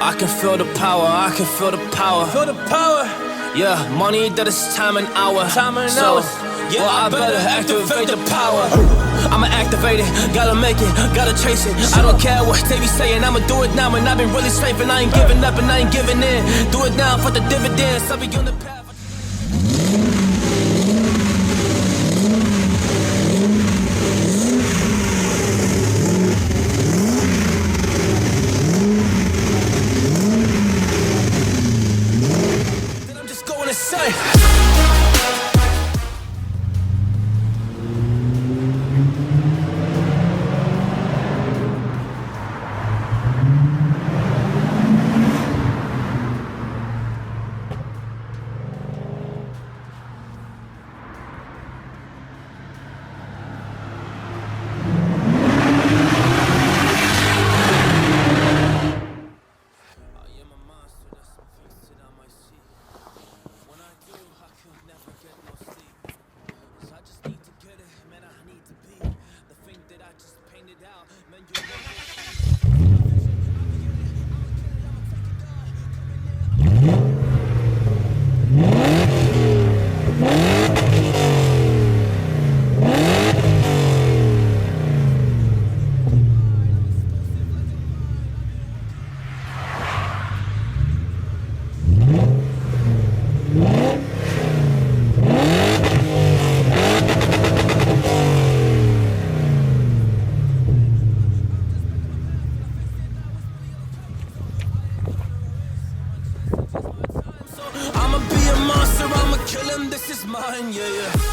I can feel the power, I can feel the power. Feel the power. Yeah, money that is time and hour. Time and so, hours. Yeah, well, I better activate the power. I'ma activate it, gotta make it, gotta chase it. I don't care what they be saying, I'ma do it now. And I've been really slaving, I ain't giving up and I ain't giving in. Do it now for the dividends, I'll be on the path. Then I'm just going insane. I'ma be a monster, I'ma kill him, this is mine, yeah, yeah.